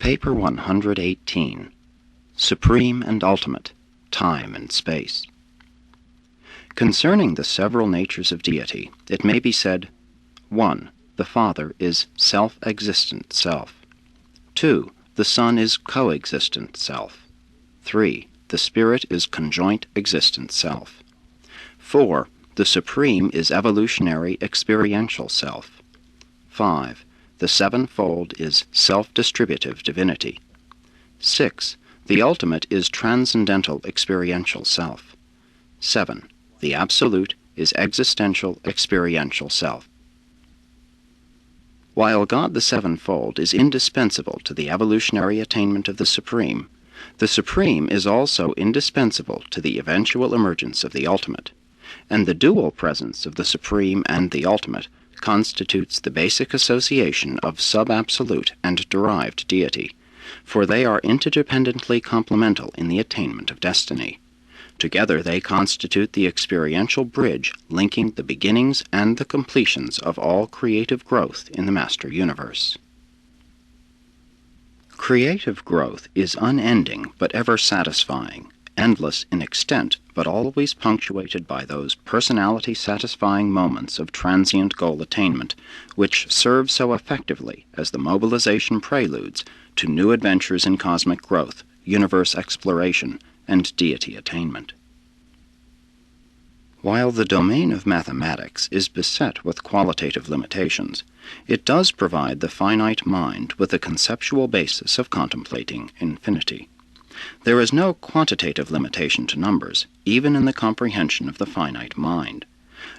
Paper 118, Supreme and Ultimate, Time and Space. Concerning the several natures of deity, it may be said, 1. The Father is self-existent self. 2. The Son is coexistent self. 3. The Spirit is conjoint existent self. 4. The Supreme is evolutionary experiential self. 5. The Sevenfold is self-distributive divinity. 6. The Ultimate is transcendental experiential self. 7. The Absolute is existential experiential self. While God the Sevenfold is indispensable to the evolutionary attainment of the Supreme is also indispensable to the eventual emergence of the Ultimate, and the dual presence of the Supreme and the Ultimate constitutes the basic association of sub-absolute and derived deity, for they are interdependently complemental in the attainment of destiny. Together they constitute the experiential bridge linking the beginnings and the completions of all creative growth in the Master Universe. Creative growth is unending but ever satisfying, endless in extent but always punctuated by those personality-satisfying moments of transient goal attainment which serve so effectively as the mobilization preludes to new adventures in cosmic growth, universe exploration, and deity attainment. While the domain of mathematics is beset with qualitative limitations, it does provide the finite mind with a conceptual basis of contemplating infinity. There is no quantitative limitation to numbers, even in the comprehension of the finite mind.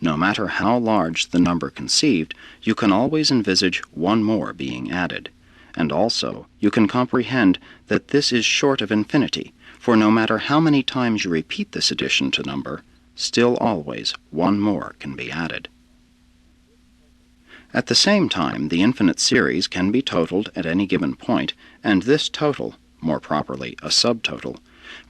No matter how large the number conceived, you can always envisage one more being added. And also, you can comprehend that this is short of infinity, for no matter how many times you repeat this addition to number, still always one more can be added. At the same time, the infinite series can be totaled at any given point, and this total, more properly a subtotal,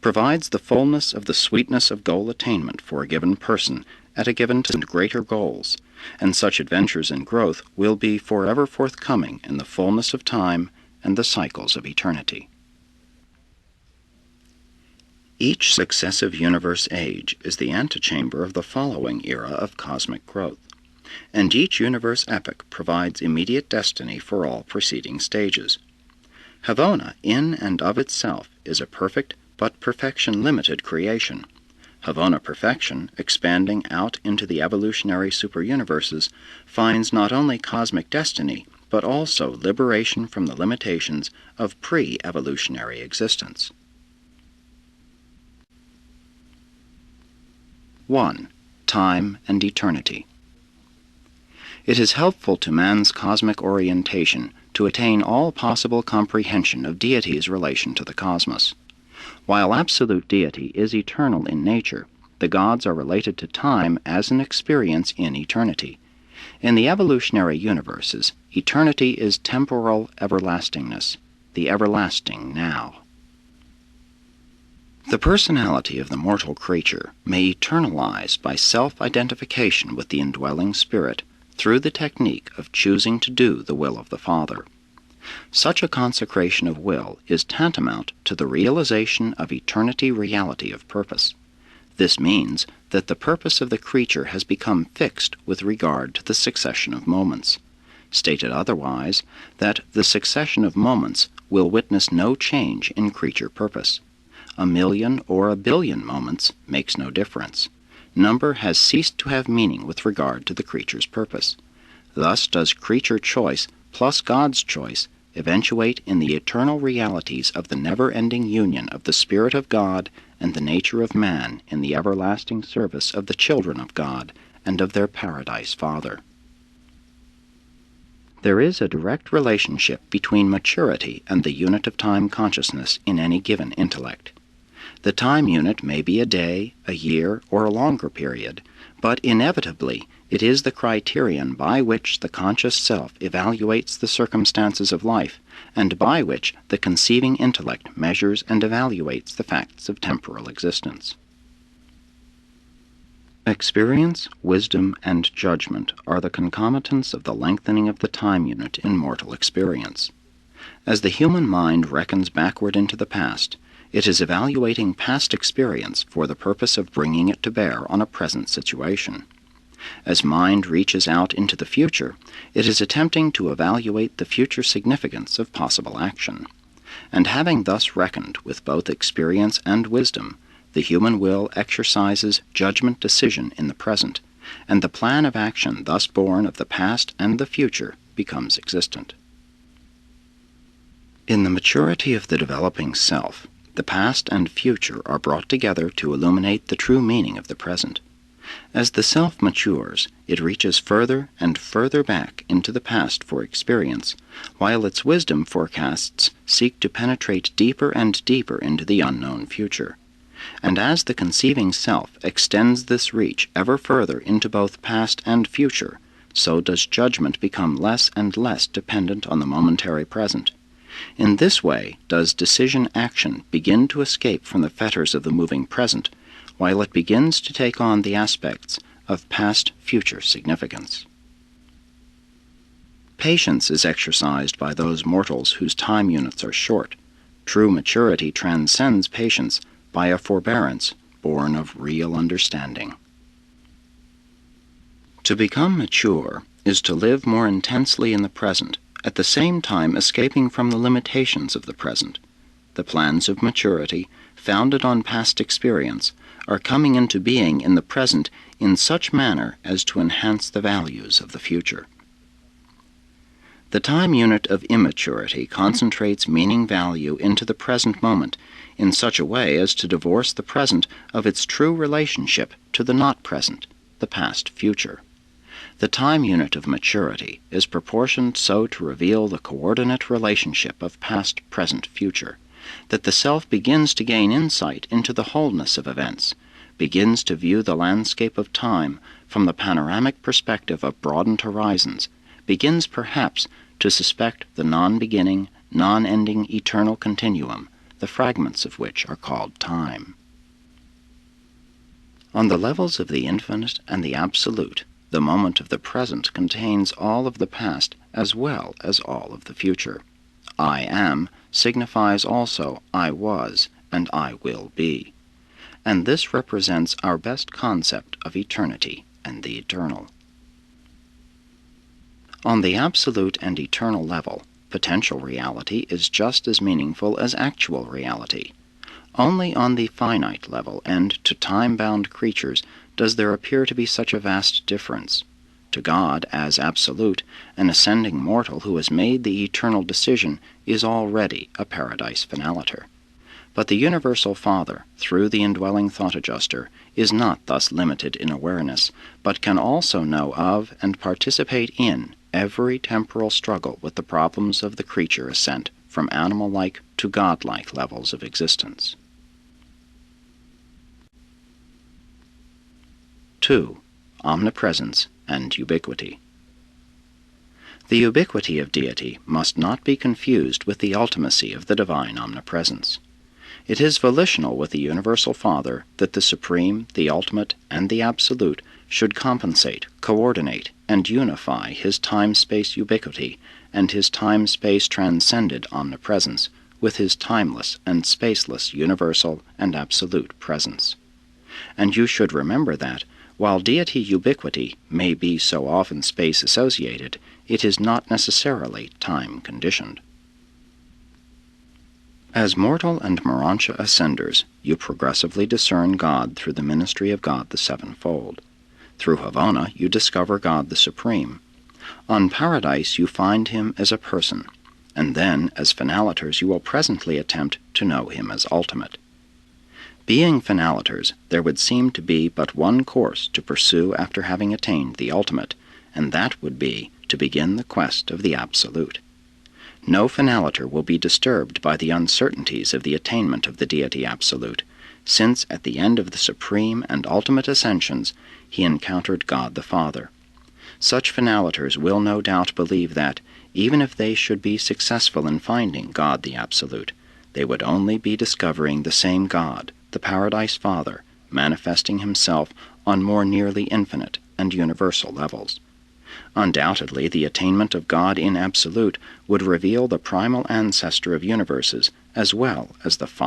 provides the fullness of the sweetness of goal attainment for a given person at a given and greater goals, and such adventures in growth will be forever forthcoming in the fullness of time and the cycles of eternity. Each successive universe age is the antechamber of the following era of cosmic growth, and each universe epoch provides immediate destiny for all preceding stages. Havona, in and of itself, is a perfect but perfection-limited creation. Havona perfection, expanding out into the evolutionary superuniverses, finds not only cosmic destiny, but also liberation from the limitations of pre-evolutionary existence. 1. Time and Eternity. It is helpful to man's cosmic orientation to attain all possible comprehension of deity's relation to the cosmos. While absolute deity is eternal in nature, the gods are related to time as an experience in eternity. In the evolutionary universes, eternity is temporal everlastingness, the everlasting now. The personality of the mortal creature may eternalize by self-identification with the indwelling spirit through the technique of choosing to do the will of the Father. Such a consecration of will is tantamount to the realization of eternity reality of purpose. This means that the purpose of the creature has become fixed with regard to the succession of moments. Stated otherwise, that the succession of moments will witness no change in creature purpose. 1,000,000 or 1,000,000,000 moments makes no difference. Number has ceased to have meaning with regard to the creature's purpose. Thus does creature choice plus God's choice eventuate in the eternal realities of the never-ending union of the Spirit of God and the nature of man in the everlasting service of the children of God and of their paradise Father. There is a direct relationship between maturity and the unit of time consciousness in any given intellect. The time unit may be a day, a year, or a longer period, but inevitably it is the criterion by which the conscious self evaluates the circumstances of life, and by which the conceiving intellect measures and evaluates the facts of temporal existence. Experience, wisdom, and judgment are the concomitants of the lengthening of the time unit in mortal experience. As the human mind reckons backward into the past, it is evaluating past experience for the purpose of bringing it to bear on a present situation. As mind reaches out into the future, it is attempting to evaluate the future significance of possible action. And having thus reckoned with both experience and wisdom, the human will exercises judgment decision in the present, and the plan of action thus born of the past and the future becomes existent. In the maturity of the developing self, the past and future are brought together to illuminate the true meaning of the present. As the self matures, it reaches further and further back into the past for experience, while its wisdom forecasts seek to penetrate deeper and deeper into the unknown future. And as the conceiving self extends this reach ever further into both past and future, so does judgment become less and less dependent on the momentary present. In this way does decision-action begin to escape from the fetters of the moving present, while it begins to take on the aspects of past-future significance. Patience is exercised by those mortals whose time units are short. True maturity transcends patience by a forbearance born of real understanding. To become mature is to live more intensely in the present, at the same time escaping from the limitations of the present. The plans of maturity, founded on past experience, are coming into being in the present in such manner as to enhance the values of the future. The time unit of immaturity concentrates meaning value into the present moment in such a way as to divorce the present of its true relationship to the not present, the past future. The time unit of maturity is proportioned so to reveal the coordinate relationship of past, present, future, that the self begins to gain insight into the wholeness of events, begins to view the landscape of time from the panoramic perspective of broadened horizons, begins perhaps to suspect the non-beginning, non-ending eternal continuum, the fragments of which are called time. On the levels of the infinite and the absolute, the moment of the present contains all of the past as well as all of the future. I am signifies also I was and I will be. And this represents our best concept of eternity and the eternal. On the absolute and eternal level, potential reality is just as meaningful as actual reality. Only on the finite level and to time-bound creatures does there appear to be such a vast difference. To God, as absolute, an ascending mortal who has made the eternal decision is already a paradise finaliter. But the Universal Father, through the indwelling thought-adjuster, is not thus limited in awareness, but can also know of and participate in every temporal struggle with the problems of the creature ascent from animal-like to godlike levels of existence. 2. Omnipresence and ubiquity. The ubiquity of deity must not be confused with the ultimacy of the divine omnipresence. It is volitional with the Universal Father that the Supreme, the Ultimate, and the Absolute should compensate, coordinate, and unify his time-space ubiquity and his time-space transcended omnipresence with his timeless and spaceless universal and absolute presence. And you should remember that, while deity ubiquity may be so often space-associated, it is not necessarily time-conditioned. As mortal and Morontia ascenders, you progressively discern God through the ministry of God the Sevenfold. Through Havona, you discover God the Supreme. On Paradise, you find him as a person, and then, as finaliters, you will presently attempt to know him as ultimate. Being finaliters, there would seem to be but one course to pursue after having attained the ultimate, and that would be to begin the quest of the absolute. No finaliter will be disturbed by the uncertainties of the attainment of the deity absolute, since at the end of the supreme and ultimate ascensions he encountered God the Father. Such finaliters will no doubt believe that, even if they should be successful in finding God the Absolute, they would only be discovering the same God, the Paradise Father, manifesting himself on more nearly infinite and universal levels. Undoubtedly, the attainment of God in absolute would reveal the primal ancestor of universes as well as the